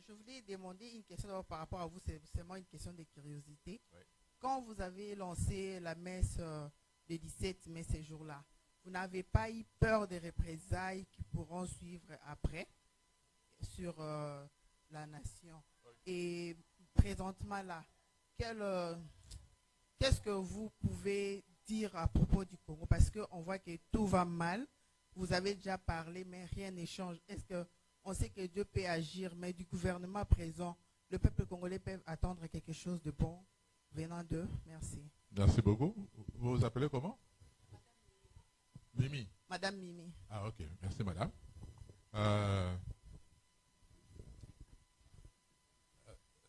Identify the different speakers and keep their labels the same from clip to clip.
Speaker 1: Je voulais demander une question par rapport à vous, c'est seulement une question de curiosité.
Speaker 2: Oui.
Speaker 1: Quand vous avez lancé la messe le 17 mai, ces jours-là, vous n'avez pas eu peur des représailles qui pourront suivre après sur la nation? Et présentement là, qu'est-ce que vous pouvez dire à propos du Congo? Parce qu'on voit que tout va mal. Vous avez déjà parlé, mais rien ne change. Est-ce que on sait que Dieu peut agir, mais du gouvernement présent, le peuple congolais peut attendre quelque chose de bon venant d'eux? Merci.
Speaker 2: Merci beaucoup. Vous vous appelez comment? Mimi.
Speaker 1: Madame Mimi.
Speaker 2: Ah, ok. Merci, madame.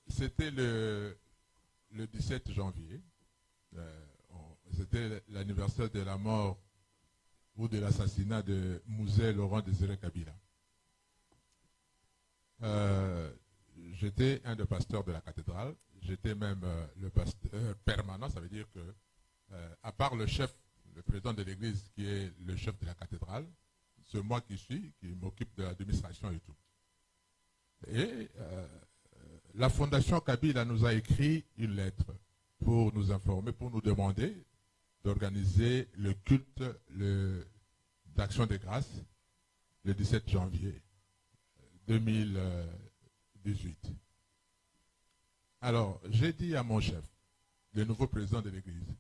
Speaker 2: C'était le 17 janvier. C'était l'anniversaire de la mort ou de l'assassinat de Mouzé Laurent Désiré Kabila. J'étais un des pasteurs de la cathédrale. J'étais même le pasteur permanent. Ça veut dire que, à part le chef, le président de l'église qui est le chef de la cathédrale, c'est moi qui m'occupe de l'administration et tout. Et la fondation Kabila nous a écrit une lettre pour nous informer, pour nous demander d'organiser le culte d'action de grâce le 17 janvier 2018. Alors, j'ai dit à mon chef, le nouveau président de l'église,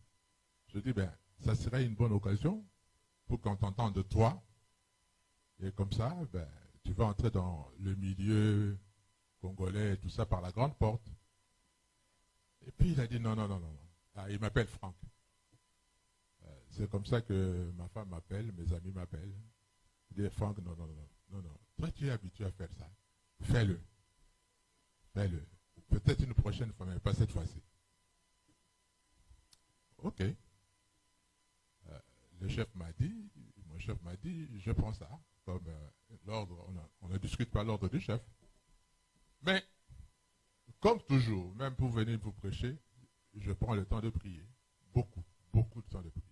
Speaker 2: je dis, ben, ça serait une bonne occasion pour qu'on t'entende de toi. Et comme ça, ben, tu vas entrer dans le milieu congolais et tout ça par la grande porte. Et puis il a dit non. Ah, il m'appelle Franck. C'est comme ça que ma femme m'appelle, mes amis m'appellent. Il dit Franck, non. Toi, tu es habitué à faire ça. Fais-le. Peut-être une prochaine fois, mais pas cette fois-ci. Ok. Mon chef m'a dit, je prends ça comme l'ordre, on ne discute pas l'ordre du chef. Mais, comme toujours, même pour venir vous prêcher, je prends le temps de prier. Beaucoup de temps de prier.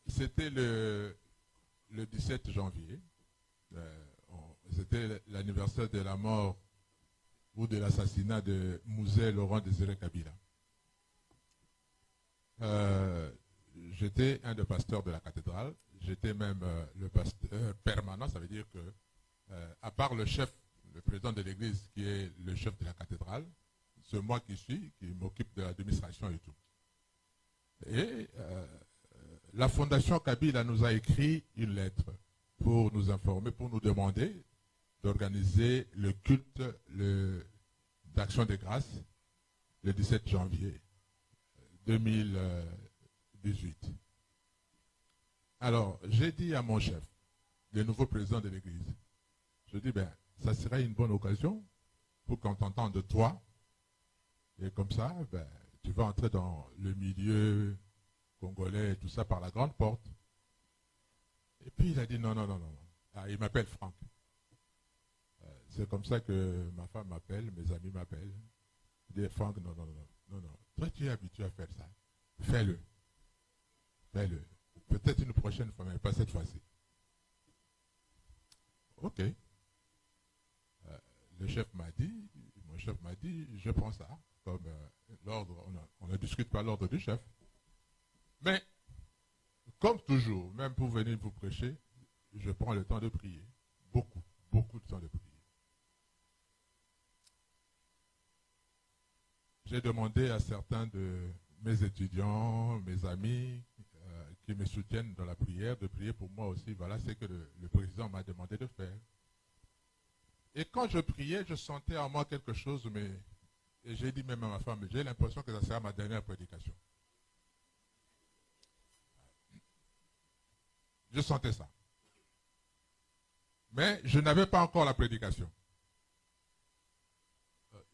Speaker 2: C'était le 17 janvier. C'était l'anniversaire de la mort ou de l'assassinat de Mouzé Laurent Désiré Kabila. J'étais un des pasteurs de la cathédrale. J'étais même le pasteur permanent. Ça veut dire que, à part le chef, le président de l'église qui est le chef de la cathédrale, c'est moi qui m'occupe de l'administration et tout. Et la fondation Kabila nous a écrit une lettre pour nous informer, pour nous demander d'organiser le culte d'action de grâce le 17 janvier 2018. Alors, j'ai dit à mon chef, le nouveau président de l'église, je dis, ben, ça serait une bonne occasion pour qu'on t'entende de toi. Et comme ça, ben, tu vas entrer dans le milieu congolais et tout ça par la grande porte. Et puis il a dit non. Ah, il m'appelle Franck. C'est comme ça que ma femme m'appelle, mes amis m'appellent. Il dit Franck, non. Toi, tu es habitué à faire ça. Fais-le. Peut-être une prochaine fois, mais pas cette fois-ci. Ok. Mon chef m'a dit, je prends ça comme l'ordre, on ne discute pas l'ordre du chef. Mais, comme toujours, même pour venir vous prêcher, je prends le temps de prier. Beaucoup de temps de prier. J'ai demandé à certains de mes étudiants, mes amis, qui me soutiennent dans la prière, de prier pour moi aussi. Voilà ce que le président m'a demandé de faire. Et quand je priais, je sentais en moi quelque chose, et j'ai dit même à ma femme, j'ai l'impression que ça sera ma dernière prédication. Je sentais ça. Mais je n'avais pas encore la prédication.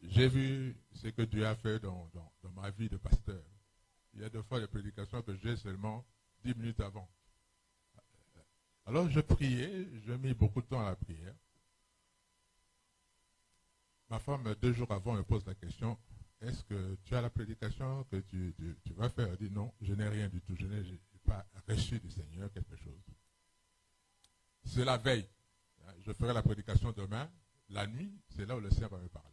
Speaker 2: J'ai vu ce que Dieu a fait dans ma vie de pasteur. Il y a des fois des prédications que j'ai seulement 10 minutes avant. Alors je priais, j'ai mis beaucoup de temps à la prière. Ma femme, 2 jours avant, me pose la question, est-ce que tu as la prédication que tu vas faire? Elle dit non, je n'ai rien du tout, je n'ai pas reçu du Seigneur quelque chose. c'est la veille. Je ferai la prédication demain. La nuit, c'est là où le Seigneur va me parler.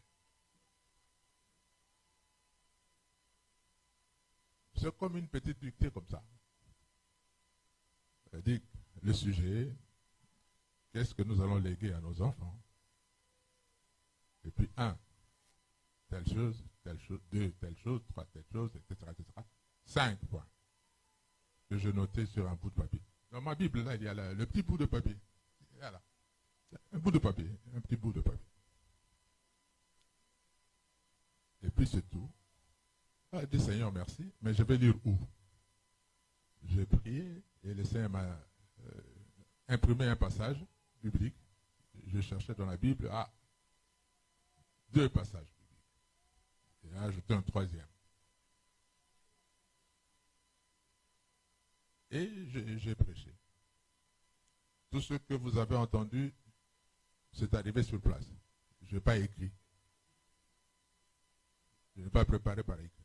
Speaker 2: C'est comme une petite dictée comme ça. Elle dit le sujet, qu'est-ce que nous allons léguer à nos enfants? Et puis 1, telle chose, 2, telle chose, 3, telle chose, etc. 5 points que je notais sur un bout de papier. Dans ma Bible, là, il y a le petit bout de papier. Voilà. Un bout de papier, un petit bout de papier. Et puis c'est tout. Ah, je dis Seigneur, merci, mais je vais lire où? J'ai prié et le Seigneur m'a imprimé un passage biblique. Je cherchais dans la Bible 2 passages bibliques. Et ajouté un 3e. Et j'ai prêché. Tout ce que vous avez entendu, c'est arrivé sur place. Je n'ai pas écrit. Je n'ai pas préparé par écrit.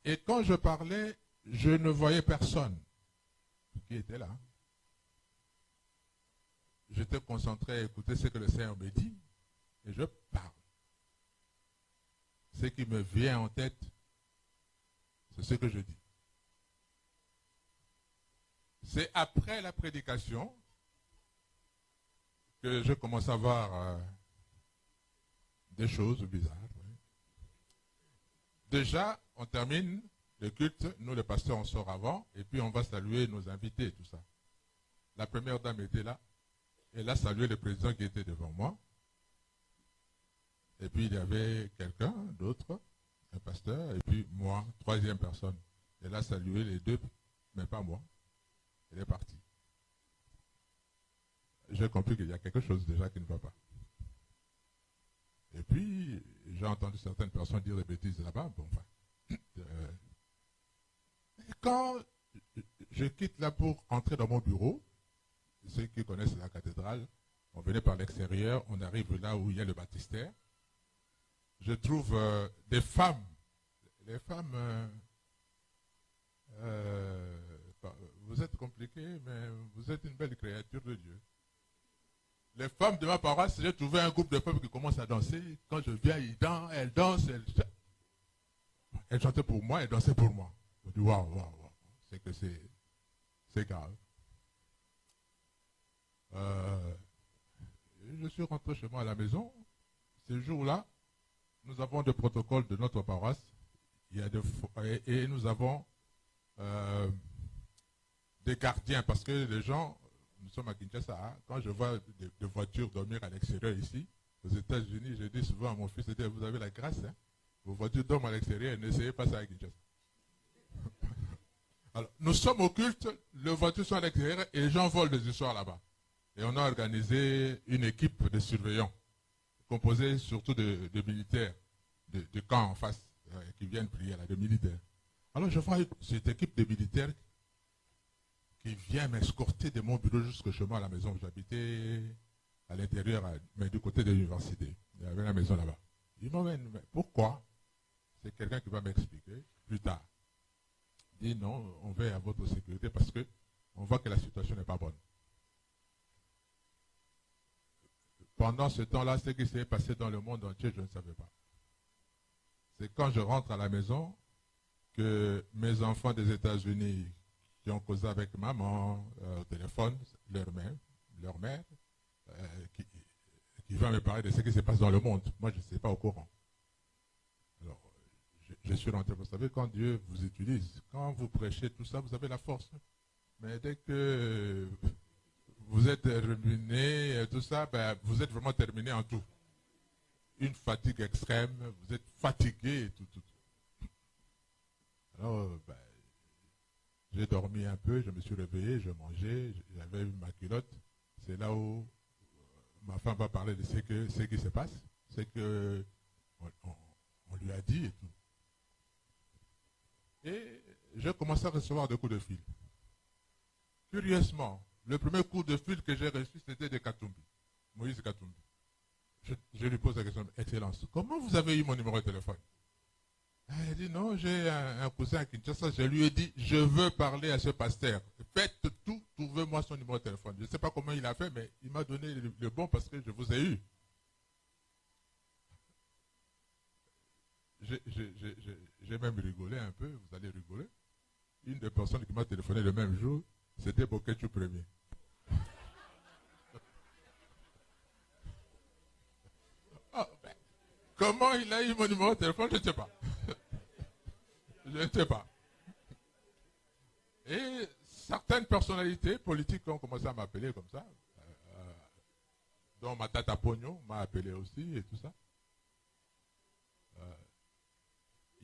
Speaker 2: Et quand je parlais, je ne voyais personne qui était là. J'étais concentré à écouter ce que le Seigneur me dit et je parle. Ce qui me vient en tête, c'est ce que je dis. C'est après la prédication que je commence à voir des choses bizarres. Oui. Déjà, on termine le culte, nous les pasteurs on sort avant, et puis on va saluer nos invités et tout ça. La première dame était là, elle a salué le président qui était devant moi. Et puis il y avait quelqu'un d'autre, un pasteur, et puis moi, 3e personne. Elle a salué les 2, mais pas moi. Elle est partie. J'ai compris qu'il y a quelque chose déjà qui ne va pas. Et puis, j'ai entendu certaines personnes dire des bêtises là-bas. Bon, enfin. Quand je quitte là pour entrer dans mon bureau, ceux qui connaissent la cathédrale, on venait par l'extérieur, on arrive là où il y a le baptistère. Je trouve des femmes. Les femmes, vous êtes compliqués, mais vous êtes une belle créature de Dieu. Les femmes de ma paroisse, j'ai trouvé un groupe de femmes qui commencent à danser. Quand je viens, elles dansent, elles chantaient pour moi, elles dansaient pour moi. Je dis waouh, c'est que c'est grave. Je suis rentré chez moi à la maison. Ce jour-là, nous avons des protocoles de notre paroisse. Et nous avons des gardiens parce que les gens, nous sommes à Kinshasa, hein, quand je vois des voitures dormir à l'extérieur ici, aux États-Unis, je dis souvent à mon fils, vous avez la grâce, hein, vos voitures dorment à l'extérieur, n'essayez pas ça à Kinshasa. Alors, nous sommes au culte, les voitures sont à l'extérieur et les gens volent des histoires là-bas. Et on a organisé une équipe de surveillants, composée surtout de militaires, de camps en face, qui viennent prier là, de militaires. Alors je vois cette équipe de militaires qui vient m'escorter de mon bureau jusque chez moi à la maison où j'habitais, à l'intérieur, mais du côté de l'université. Il y avait la maison là-bas. Ils m'emmènent, mais pourquoi? C'est quelqu'un qui va m'expliquer plus tard. Il dit non, on veille à votre sécurité parce que on voit que la situation n'est pas bonne. Pendant ce temps-là, ce qui s'est passé dans le monde entier, je ne savais pas. C'est quand je rentre à la maison que mes enfants des États-Unis qui ont causé avec maman au téléphone, leur mère qui va me parler de ce qui se passe dans le monde. Moi, je ne suis pas au courant. Alors, je suis rentré. Vous savez, quand Dieu vous utilise, quand vous prêchez tout ça, vous avez la force. Mais dès que vous êtes ruiné, tout ça, ben, vous êtes vraiment terminé en tout. Une fatigue extrême, vous êtes fatigué, tout. Alors, ben, j'ai dormi un peu, je me suis réveillé, je mangeais, j'avais eu ma culotte. C'est là où ma femme va parler de ce qui se passe. C'est que on lui a dit et tout. Et j'ai commencé à recevoir des coups de fil. Curieusement, le premier coup de fil que j'ai reçu, c'était de Katumbi, Moïse Katumbi. Je lui pose la question, Excellence, comment vous avez eu mon numéro de téléphone? Elle dit, non, j'ai un cousin à Kinshasa, je lui ai dit, je veux parler à ce pasteur. faites tout, trouvez-moi son numéro de téléphone. Je ne sais pas comment il a fait, mais il m'a donné le bon parce que je vous ai eu. J'ai même rigolé un peu, vous allez rigoler. Une des personnes qui m'a téléphoné le même jour, c'était Boketu Premier. Oh, ben, comment il a eu mon numéro de téléphone, je ne sais pas. Je ne sais pas. Et certaines personnalités politiques ont commencé à m'appeler comme ça. Dont ma tata Pogno m'a appelé aussi et tout ça.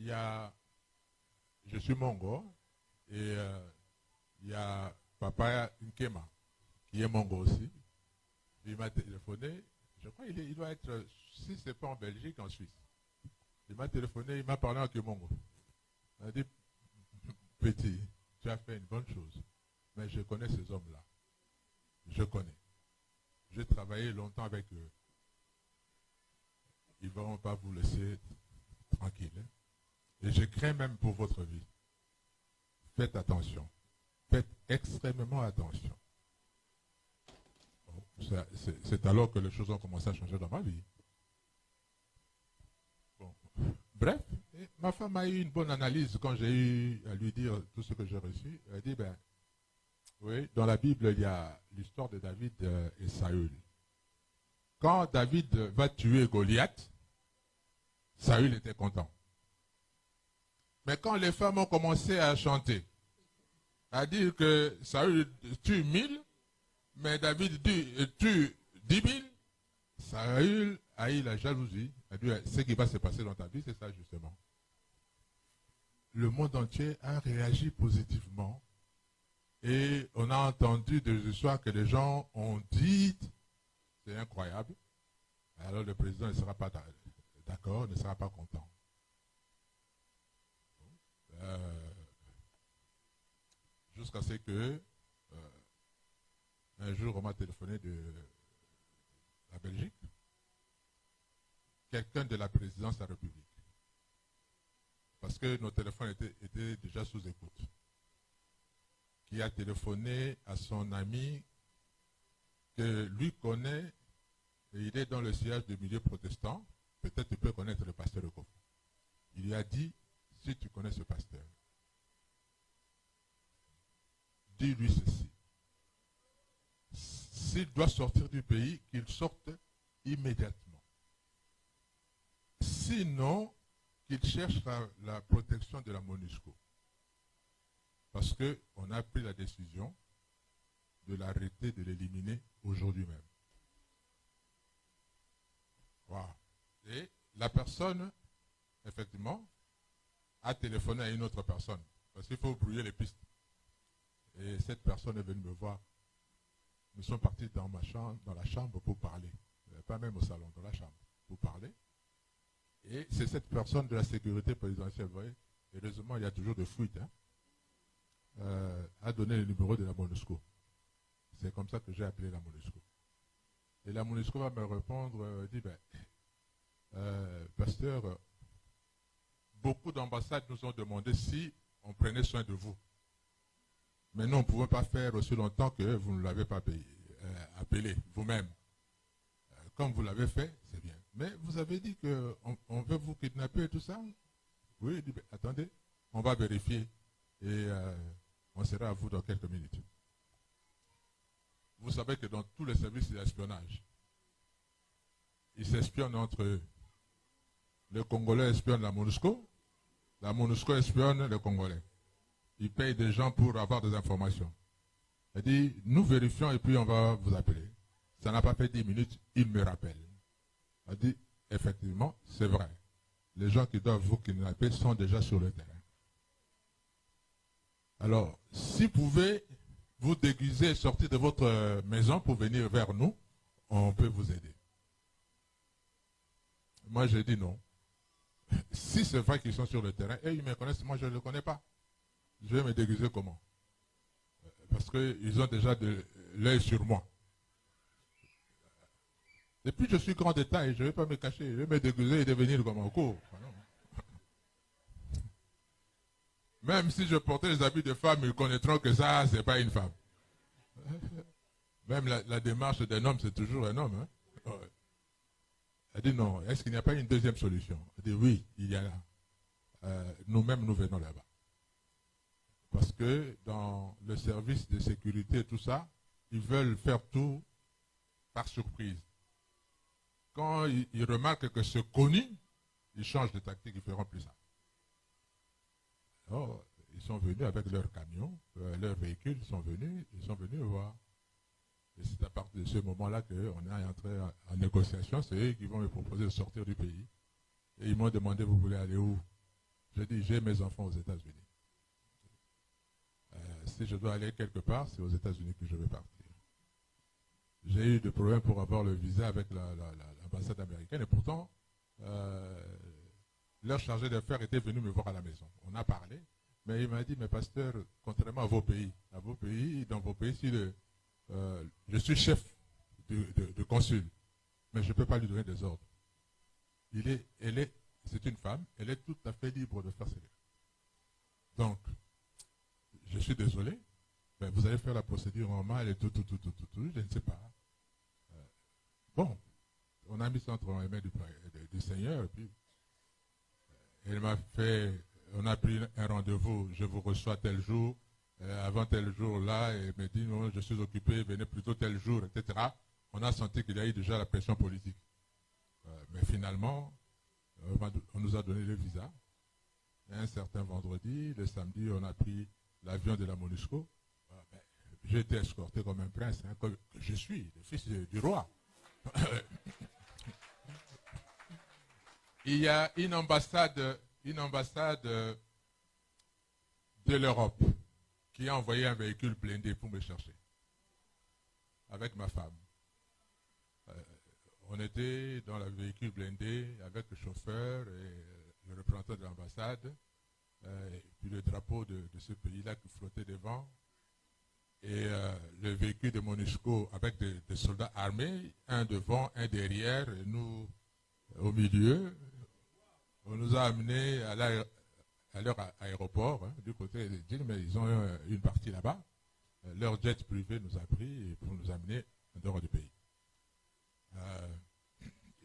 Speaker 2: Il y a, je suis Mongo et il y a Papa Nkema qui est Mongo aussi. Il m'a téléphoné, je crois qu'il doit être, si ce n'est pas en Belgique, en Suisse. Il m'a téléphoné, il m'a parlé en Mongo. Il m'a dit, petit, tu as fait une bonne chose, mais je connais ces hommes-là. Je connais. J'ai travaillé longtemps avec eux. Ils ne vont pas vous laisser tranquille. Hein? Et je crains même pour votre vie. Faites attention. Faites extrêmement attention. Bon, c'est alors que les choses ont commencé à changer dans ma vie. Bon. Bref, ma femme a eu une bonne analyse quand j'ai eu à lui dire tout ce que j'ai reçu. Elle a dit, ben, oui, dans la Bible, il y a l'histoire de David et Saül. Quand David va tuer Goliath, Saül était content. Mais quand les femmes ont commencé à chanter, à dire que Saül tue 1000, mais David tue 10 000, Saül a eu la jalousie. Il a dit, ce qui va se passer dans ta vie, c'est ça justement. Le monde entier a réagi positivement. Et on a entendu des histoires que les gens ont dites, c'est incroyable. Alors le président ne sera pas d'accord, ne sera pas content. Jusqu'à ce que un jour on m'a téléphoné de la Belgique, quelqu'un de la présidence de la République, parce que nos téléphones étaient déjà sous écoute, qui a téléphoné à son ami que lui connaît, et il est dans le siège du milieu protestant, peut-être tu peux connaître le pasteur Ekofo. Il lui a dit, si tu connais ce pasteur, dis-lui ceci. S'il doit sortir du pays, qu'il sorte immédiatement. Sinon, qu'il cherche la protection de la MONUSCO. Parce qu'on a pris la décision de l'arrêter, de l'éliminer aujourd'hui même. Voilà. Et la personne, effectivement, a téléphoné à une autre personne. Parce qu'il faut brouiller les pistes. Et cette personne est venue me voir. Nous sommes partis dans ma chambre, dans la chambre pour parler. Pas même au salon, dans la chambre, pour parler. Et c'est cette personne de la sécurité présidentielle, vous voyez. Heureusement, il y a toujours des fuites, hein. A donné le numéro de la MONUSCO. C'est comme ça que j'ai appelé la MONUSCO. Et la MONUSCO va me répondre, dit, ben, pasteur, beaucoup d'ambassades nous ont demandé si on prenait soin de vous. Mais nous, on ne pouvait pas faire aussi longtemps que vous ne l'avez pas appelé vous-même. Comme vous l'avez fait, c'est bien. Mais vous avez dit qu'on veut vous kidnapper et tout ça. Oui, il dit, ben, attendez, on va vérifier. Et on sera à vous dans quelques minutes. Vous savez que dans tous les services d'espionnage, ils s'espionnent entre eux. Les Congolais espionnent la MONUSCO espionne les Congolais. Ils payent des gens pour avoir des informations. Il dit, nous vérifions et puis on va vous appeler. Ça n'a pas fait 10 minutes, il me rappelle. Il dit, effectivement, c'est vrai. Les gens qui doivent vous kidnapper sont déjà sur le terrain. Alors, si vous pouvez vous déguiser et sortir de votre maison pour venir vers nous, on peut vous aider. Moi, j'ai dit non. Si c'est vrai qu'ils sont sur le terrain, et ils me connaissent, moi je ne le connais pas. Je vais me déguiser comment? Parce qu'ils ont déjà de l'œil sur moi. Et puis je suis grand de taille, je ne vais pas me cacher, je vais me déguiser et devenir comme un cours. Même si je portais les habits de femme, ils connaîtront que ça, c'est pas une femme. Même la démarche d'un homme, c'est toujours un homme. Hein? Ouais. Elle dit non, est-ce qu'il n'y a pas une deuxième solution? Elle dit oui, il y en a. Nous-mêmes, nous venons là-bas. Parce que dans le service de sécurité et tout ça, ils veulent faire tout par surprise. Quand ils remarquent que c'est connu, ils changent de tactique, ils ne feront plus ça. Alors, ils sont venus avec leur camion, leurs véhicules, ils sont venus voir. Et c'est à partir de ce moment-là qu'on est entré en négociation. C'est eux qui vont me proposer de sortir du pays. Et ils m'ont demandé, vous voulez aller où? J'ai dit, j'ai mes enfants aux États-Unis. Si je dois aller quelque part, c'est aux États-Unis que je vais partir. J'ai eu des problèmes pour avoir le visa avec l'ambassade américaine. Et pourtant, leur chargé d'affaires était venu me voir à la maison. On a parlé. Mais il m'a dit, mais pasteur, contrairement à vos pays, dans vos pays, si je suis chef de consul, mais je ne peux pas lui donner des ordres. C'est une femme, elle est tout à fait libre de faire ses choses. Donc, je suis désolé, mais vous allez faire la procédure normale et tout, je ne sais pas. Bon, on a mis ça entre les mains du Seigneur, et puis elle m'a fait, on a pris un rendez-vous, je vous reçois tel jour, avant tel jour là, et me dit non, je suis occupé, venez plutôt tel jour, etc. On a senti qu'il y a eu déjà la pression politique. Mais finalement, on nous a donné le visa. Et un certain vendredi, le samedi, on a pris l'avion de la MONUSCO. J'ai été escorté comme un prince, hein, que je suis, le fils du roi. Il y a une ambassade de l'Europe qui a envoyé un véhicule blindé pour me chercher, avec ma femme. On était dans le véhicule blindé avec le chauffeur et le représentant de l'ambassade, et puis le drapeau de ce pays-là qui flottait devant, et le véhicule de MONUSCO avec des soldats armés, un devant, un derrière, et nous au milieu. On nous a amenés à leur aéroport, hein, du côté des îles, mais ils ont une partie là-bas. Leur jet privé nous a pris pour nous amener en dehors du pays.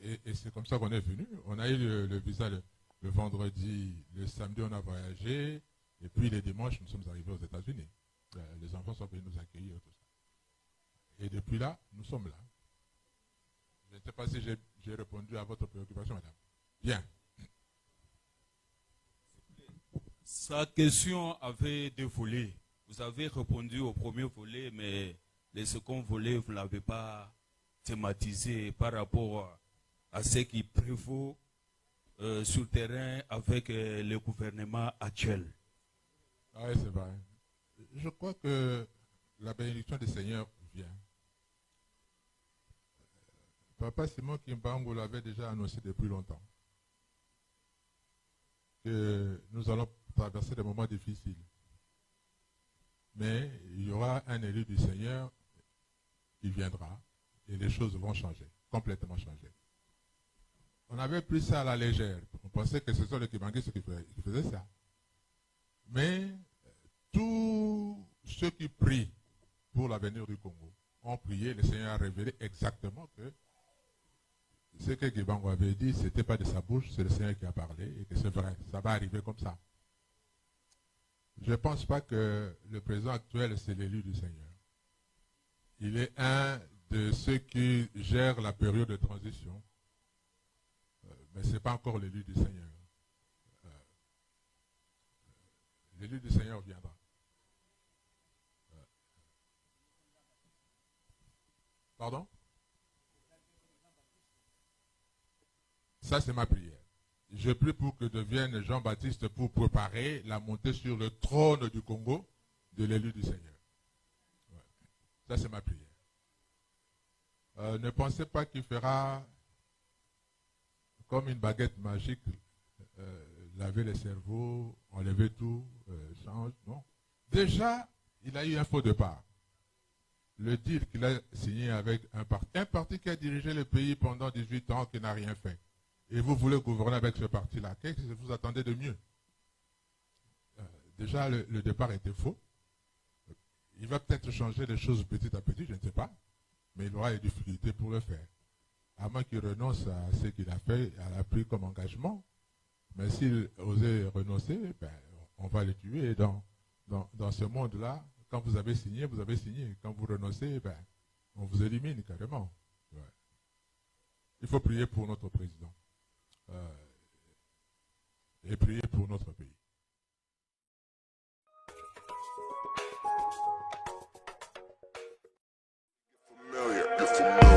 Speaker 2: Et c'est comme ça qu'on est venu. On a eu le visa le vendredi, le samedi on a voyagé, et puis les dimanches nous sommes arrivés aux États-Unis. Les enfants sont venus nous accueillir, tout ça. Et depuis là, nous sommes là. Je ne sais pas si j'ai répondu à votre préoccupation, madame. Bien.
Speaker 3: Sa question avait deux volets. Vous avez répondu au premier volet, mais le second volet, vous ne l'avez pas thématisé par rapport à ce qui prévaut sur le terrain avec le gouvernement actuel.
Speaker 2: Ah oui, c'est vrai. Je crois que la bénédiction du Seigneur vient. Papa Simon Kimbangu l'avait déjà annoncé depuis longtemps, que nous allons traverser des moments difficiles. Mais il y aura un élu du Seigneur qui viendra et les choses vont changer, complètement changer. On avait pris ça à la légère. On pensait que ce sont les Kibanguistes qui faisaient ça. Mais tous ceux qui prient pour l'avenir du Congo ont prié. Le Seigneur a révélé exactement que ce que Kibangu avait dit, ce n'était pas de sa bouche, c'est le Seigneur qui a parlé et que c'est vrai, ça va arriver comme ça. Je ne pense pas que le président actuel, c'est l'élu du Seigneur. Il est un de ceux qui gèrent la période de transition. Mais ce n'est pas encore l'élu du Seigneur. L'élu du Seigneur viendra. Pardon? Ça, c'est ma prière. Je prie pour que devienne Jean-Baptiste pour préparer la montée sur le trône du Congo de l'élu du Seigneur. Ouais. Ça, c'est ma prière. Ne pensez pas qu'il fera comme une baguette magique, laver les cerveaux, enlever tout, change, non. Déjà, il a eu un faux départ. Le deal qu'il a signé avec un parti qui a dirigé le pays pendant 18 ans, qui n'a rien fait. Et vous voulez gouverner avec ce parti-là. Qu'est-ce que vous attendez de mieux? déjà, le départ était faux. Il va peut-être changer les choses petit à petit, je ne sais pas, mais il aura des difficultés pour le faire. À moins qu'il renonce à ce qu'il a fait, à la pris comme engagement. Mais s'il osait renoncer, ben, on va le tuer. Dans ce monde-là, quand vous avez signé, vous avez signé. Quand vous renoncez, ben, on vous élimine carrément. Ouais. Il faut prier pour notre président. Et prier pour notre pays.
Speaker 4: Familiar, you're familiar.